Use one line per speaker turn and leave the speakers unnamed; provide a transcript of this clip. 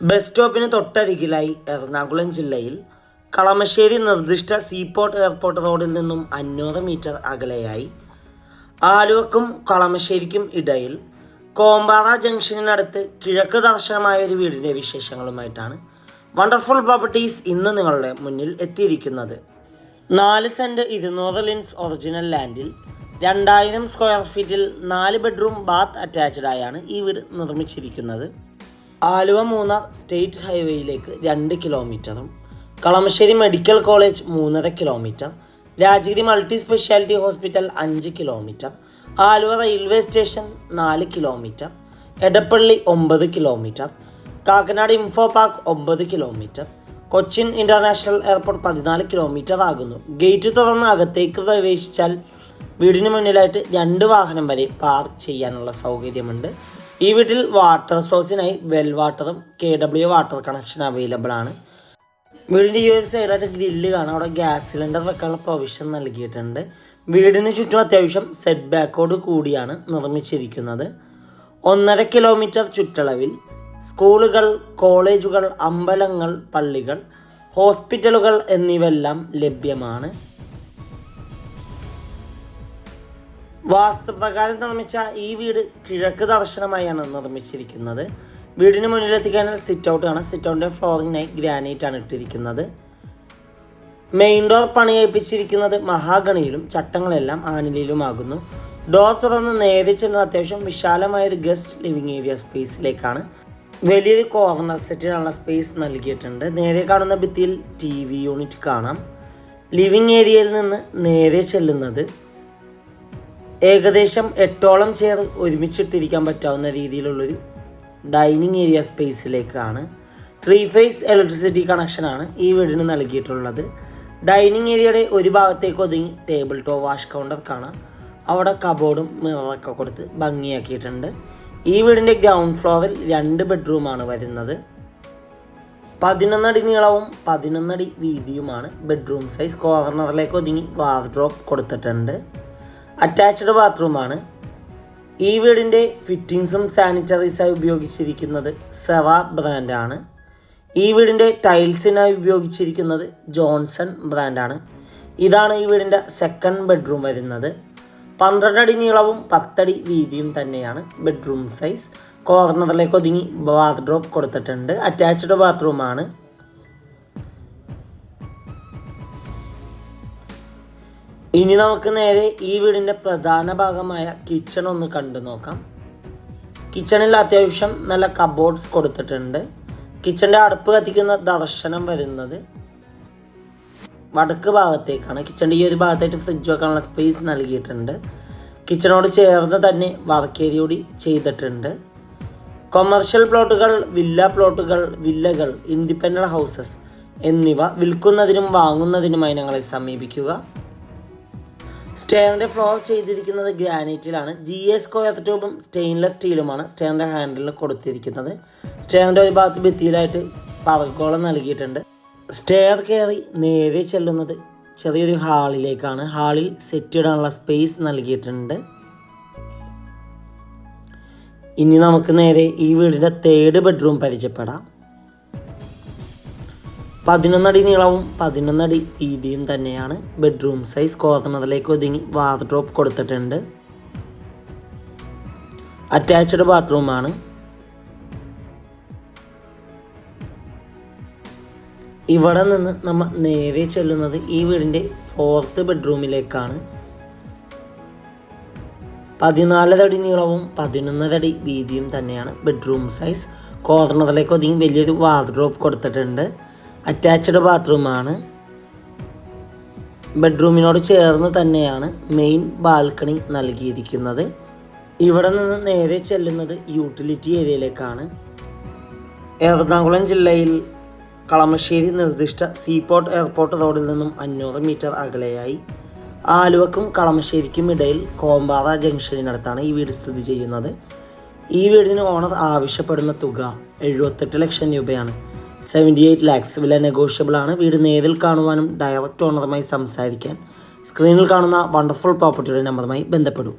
Bus സ്റ്റോപ്പിന് തൊട്ടരികിലായി Ernakulam ജില്ലയിൽ കളമശ്ശേരി നിർദ്ദിഷ്ട seaport airport റോഡിൽ നിന്നും 500 മീറ്റർ അകലെയായി ആലുവക്കും കളമശ്ശേരിക്കും ഇടയിൽ കോമ്പാറ ജംഗ്ഷനിനടുത്ത് കിഴക്ക് ദർശനമായ ഒരു വീടിൻ്റെ വിശേഷങ്ങളുമായിട്ടാണ് വണ്ടർഫുൾ പ്രോപ്പർട്ടീസ് ഇന്ന് നിങ്ങളുടെ മുന്നിൽ എത്തിയിരിക്കുന്നത്. 4 സെൻറ്റ് 200 ലിൻസ് ഒറിജിനൽ ലാൻഡിൽ 2000 സ്ക്വയർ ഫീറ്റിൽ 4 ബെഡ്റൂം ബാത്ത് അറ്റാച്ച്ഡ് ആയാണ് ഈ വീട് നിർമ്മിച്ചിരിക്കുന്നത്. ആലുവ മൂന്നാർ സ്റ്റേറ്റ് ഹൈവേയിലേക്ക് 2 കിലോമീറ്ററും Kalamassery medical college 3.5 kilometre, Rajagiri multi speciality hospital 5 kilometre, Aluva railway station 4 kilometre, Edappally 9 kilometre, Kakkanad info park 9 kilometre, Cochin international airport 14 kilometre ആകുന്നു. ഗേറ്റ് തുറന്ന് അകത്തേക്ക് പ്രവേശിച്ചാൽ വീടിന് മുന്നിലായിട്ട് 2 വാഹനം വരെ പാർക്ക് ചെയ്യാനുള്ള സൗകര്യമുണ്ട്. ഈ വീട്ടിൽ വാട്ടർ സോഴ്സിനായി വെൽ വാട്ടറും KW വാട്ടർ കണക്ഷൻ അവൈലബിൾ ആണ്. വീടിൻ്റെ ഈ ഒരു സൈഡായിട്ട് ഗ്രില്ല് കാണാം. അവിടെ ഗ്യാസ് സിലിണ്ടർ വെക്കാനുള്ള പ്രൊവിഷൻ നൽകിയിട്ടുണ്ട്. വീടിന് ചുറ്റും അത്യാവശ്യം സെറ്റ് ബാക്കോട് കൂടിയാണ് നിർമ്മിച്ചിരിക്കുന്നത്. 1.5 കിലോമീറ്റർ ചുറ്റളവിൽ സ്കൂളുകൾ, കോളേജുകൾ, അമ്പലങ്ങൾ, പള്ളികൾ, ഹോസ്പിറ്റലുകൾ എന്നിവയെല്ലാം ലഭ്യമാണ്. വാസ്തുപ്രകാരം നിർമ്മിച്ച ഈ വീട് കിഴക്ക് ദർശനമായാണ് നിർമ്മിച്ചിരിക്കുന്നത്. വീടിന് മുന്നിലെത്തിക്കാനാൽ സിറ്റ് ഔട്ട് ആണ്. സിറ്റ് ഔട്ടിൻ്റെ ഫ്ലോറിങ്ങിനായി ഗ്രാനൈറ്റ് ആണ് ഇട്ടിരിക്കുന്നത്. മെയിൻ ഡോർ പണിയേൽപ്പിച്ചിരിക്കുന്നത് മഹാഗണിയിലും ചട്ടങ്ങളെല്ലാം ആനിലയിലുമാകുന്നു. ഡോർ തുറന്ന് നേരെ ചെന്ന് അത്യാവശ്യം വിശാലമായൊരു ഗസ്റ്റ് ലിവിങ് ഏരിയ സ്പേസിലേക്കാണ്. വലിയൊരു കോർണർ സെറ്റിനുള്ള സ്പേസ് നൽകിയിട്ടുണ്ട്. നേരെ കാണുന്ന ഭിത്തിയിൽ TV യൂണിറ്റ് കാണാം. ലിവിങ് ഏരിയയിൽ നിന്ന് നേരെ ചെല്ലുന്നത് ഏകദേശം 8ഓളം ചെയർ ഒരുമിച്ചിട്ടിരിക്കാൻ പറ്റാവുന്ന രീതിയിലുള്ളൊരു ഡൈനിങ് ഏരിയ സ്പേസിലേക്കാണ്. 3 ഫേസ് ഇലക്ട്രിസിറ്റി കണക്ഷനാണ് ഈ വീടിന് നൽകിയിട്ടുള്ളത്. ഡൈനിങ് ഏരിയയുടെ ഒരു ഭാഗത്തേക്ക് ഒതുങ്ങി ടേബിൾ ടോപ്പ് വാഷ് കൗണ്ടർ കാണാം. അവിടെ കബോർഡും മിററൊക്കെ കൊടുത്ത് ഭംഗിയാക്കിയിട്ടുണ്ട്. ഈ വീടിൻ്റെ ഗ്രൗണ്ട് ഫ്ലോറിൽ 2 ബെഡ്റൂമാണ് വരുന്നത്. 11 അടി നീളവും 11 അടി വീതിയുമാണ് ബെഡ്റൂം സൈസ്. കോർണറിലേക്ക് ഒതുങ്ങി വാർഡ്രോബ് കൊടുത്തിട്ടുണ്ട്. അറ്റാച്ച്ഡ് ബാത്റൂമാണ്. ഈ വീടിൻ്റെ ഫിറ്റിങ്സും സാനിറ്ററീസായി ഉപയോഗിച്ചിരിക്കുന്നത് സെറ ബ്രാൻഡാണ്. ഈ വീടിൻ്റെ ടൈൽസിനായി ഉപയോഗിച്ചിരിക്കുന്നത് ജോൺസൺ ബ്രാൻഡാണ്. ഇതാണ് ഈ വീടിൻ്റെ സെക്കൻഡ് ബെഡ്റൂം വരുന്നത്. 12 അടി നീളവും 10 അടി വീതിയും തന്നെയാണ് ബെഡ്റൂം സൈസ്. കോർണറിലേക്ക് ഒതുങ്ങി വാർഡ്രോബ് കൊടുത്തിട്ടുണ്ട്. അറ്റാച്ച്ഡ് ബാത്റൂമാണ്. ഇനി നമുക്ക് നേരെ ഈ വീടിൻ്റെ പ്രധാന ഭാഗമായ കിച്ചൺ ഒന്ന് കണ്ടു നോക്കാം. കിച്ചണിൽ അത്യാവശ്യം നല്ല കബോർഡ്സ് കൊടുത്തിട്ടുണ്ട്. കിച്ചൻ്റെ അടുപ്പ് കത്തിക്കുന്ന ദർശനം വരുന്നത് വടക്ക് ഭാഗത്തേക്കാണ്. കിച്ചൻ്റെ ഈ ഒരു ഭാഗത്തായിട്ട് ഫ്രിഡ്ജ് വെക്കാനുള്ള സ്പേസ് നൽകിയിട്ടുണ്ട്. കിച്ചണോട് ചേർന്ന് തന്നെ വർക്ക് ഏരിയ കൂടി ചെയ്തിട്ടുണ്ട്. കൊമേർഷ്യൽ പ്ലോട്ടുകൾ, വില്ല പ്ലോട്ടുകൾ, വില്ലകൾ, ഇൻഡിപെൻഡൻ്റ് ഹൗസസ് എന്നിവ വിൽക്കുന്നതിനും വാങ്ങുന്നതിനുമായി ഞങ്ങളെ സമീപിക്കുക. സ്റ്റെയറിൻ്റെ ഫ്ലോർ ചെയ്തിരിക്കുന്നത് ഗ്രാനൈറ്റിലാണ്. GA സ്ക്വയർ ട്യൂബും സ്റ്റെയിൻലെസ് സ്റ്റീലുമാണ് സ്റ്റെയറിൻ്റെ ഹാൻഡിലിന് കൊടുത്തിരിക്കുന്നത്. സ്റ്റെയറിൻ്റെ ഒരു ഭാഗത്ത് ഭിത്തിയിലായിട്ട് പറക്കോളം നൽകിയിട്ടുണ്ട്. സ്റ്റെയർ കയറി നേരെ ചെല്ലുന്നത് ചെറിയൊരു ഹാളിലേക്കാണ്. ഹാളിൽ സെറ്റ് ഇടാനുള്ള സ്പേസ് നൽകിയിട്ടുണ്ട്. ഇനി നമുക്ക് നേരെ ഈ വീടിൻ്റെ 3rd ബെഡ്റൂം പരിചയപ്പെടാം. 11 അടി നീളവും 11 അടി വീതിയും തന്നെയാണ് ബെഡ്റൂം സൈസ്. കോർണറിലേക്ക് ഒതുങ്ങി വാർഡ്രോബ് കൊടുത്തിട്ടുണ്ട്. അറ്റാച്ച്ഡ് ബാത്റൂമാണ്. ഇവിടെ നിന്ന് നമ്മൾ നേരെ ചെല്ലുന്നത് ഈ വീടിൻ്റെ 4th ബെഡ്റൂമിലേക്കാണ്. 14 അടി നീളവും 11 അടി വീതിയും തന്നെയാണ് ബെഡ്റൂം സൈസ്. കോർണറിലേക്ക് ഒതുങ്ങി വലിയൊരു വാർഡ്രോബ് കൊടുത്തിട്ടുണ്ട്. അറ്റാച്ച്ഡ് ബാത്റൂമാണ്. ബെഡ്റൂമിനോട് ചേർന്ന് തന്നെയാണ് മെയിൻ ബാൽക്കണി നൽകിയിരിക്കുന്നത്. ഇവിടെ നിന്ന് നേരെ ചെല്ലുന്നത് യൂട്ടിലിറ്റി ഏരിയയിലേക്കാണ്. എറണാകുളം ജില്ലയിൽ കളമശ്ശേരി നിർദ്ദിഷ്ട സീപോർട്ട് എയർപോർട്ട് റോഡിൽ നിന്നും 500 മീറ്റർ അകലെയായി ആലുവക്കും കളമശ്ശേരിക്കും ഇടയിൽ കോമ്പാറ ജംഗ്ഷനിനടുത്താണ് ഈ വീട് സ്ഥിതി ചെയ്യുന്നത്. ഈ വീടിന് ഓണർ ആവശ്യപ്പെടുന്ന തുക 78 ലക്ഷം രൂപയാണ്. 78 lakhs വില നെഗോഷ്യബിൾ ആണ്. വീട് നേരിൽ കാണുവാനും ഡയറക്റ്റ് ഓണറുമായി സംസാരിക്കാൻ സ്ക്രീനിൽ കാണുന്ന വണ്ടർഫുൾ പ്രോപ്പർട്ടിയുടെ നമ്പറുമായി ബന്ധപ്പെടും.